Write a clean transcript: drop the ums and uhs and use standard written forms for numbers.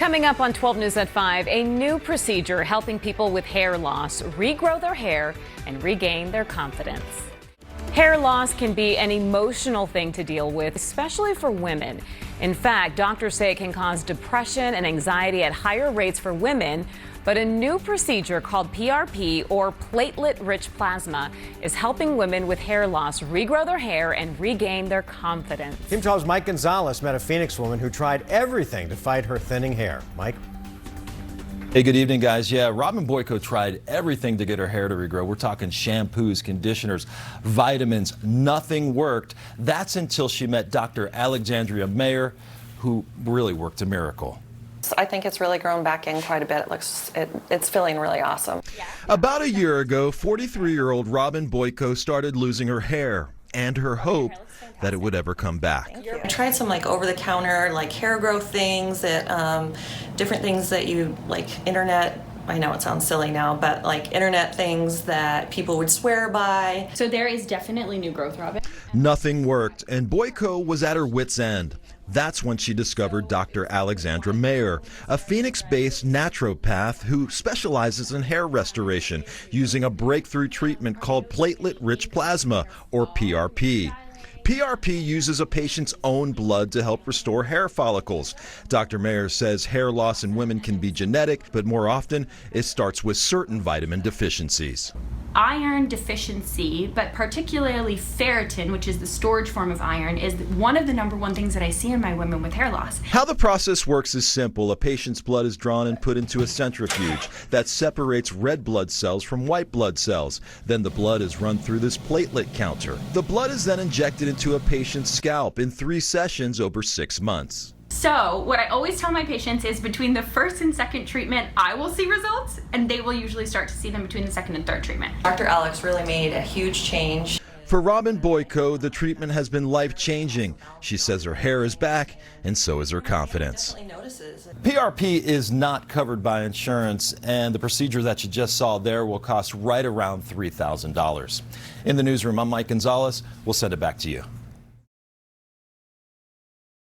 Coming up on 12 News at 5, a new procedure helping people with hair loss regrow their hair and regain their confidence. Hair loss can be an emotional thing to deal with, especially for women. In fact, doctors say it can cause depression and anxiety at higher rates for women. But a new procedure called PRP, or platelet-rich plasma, is helping women with hair loss regrow their hair and regain their confidence. Team 12's Mike Gonzalez met a Phoenix woman who tried everything to fight her thinning hair. Mike? Hey, good evening, guys. Yeah, Robin Boyko tried everything to get her hair to regrow. We're talking shampoos, conditioners, vitamins. Nothing worked. That's until she met Dr. Alexandra Mayer, who really worked a miracle. I think it's really grown back in quite a bit. It's feeling really awesome. About a year ago, 43-year-old Robin Boyko started losing her hair and her hope that it would ever come back. I tried some over-the-counter hair growth things, that different things that you internet. I know it sounds silly now, but internet things that people would swear by. So there is definitely new growth, Robin. Nothing worked, and Boyko was at her wit's end. That's when she discovered Dr. Alexandra Mayer, a Phoenix-based naturopath who specializes in hair restoration using a breakthrough treatment called platelet-rich plasma, or PRP. PRP uses a patient's own blood to help restore hair follicles. Dr. Mayer says hair loss in women can be genetic, but more often it starts with certain vitamin deficiencies. Iron deficiency, but particularly ferritin, which is the storage form of iron, is one of the #1 things that I see in my women with hair loss. How the process works is simple. A patient's blood is drawn and put into a centrifuge that separates red blood cells from white blood cells. Then the blood is run through this platelet counter. The blood is then injected into a patient's scalp in 3 sessions over 6 months. So what I always tell my patients is between the first and second treatment, I will see results, and they will usually start to see them between the second and third treatment. Dr. Alex really made a huge change. For Robin Boyko, the treatment has been life-changing. She says her hair is back, and so is her confidence. PRP is not covered by insurance, and the procedure that you just saw there will cost right around $3,000. In the newsroom, I'm Mike Gonzalez. We'll send it back to you.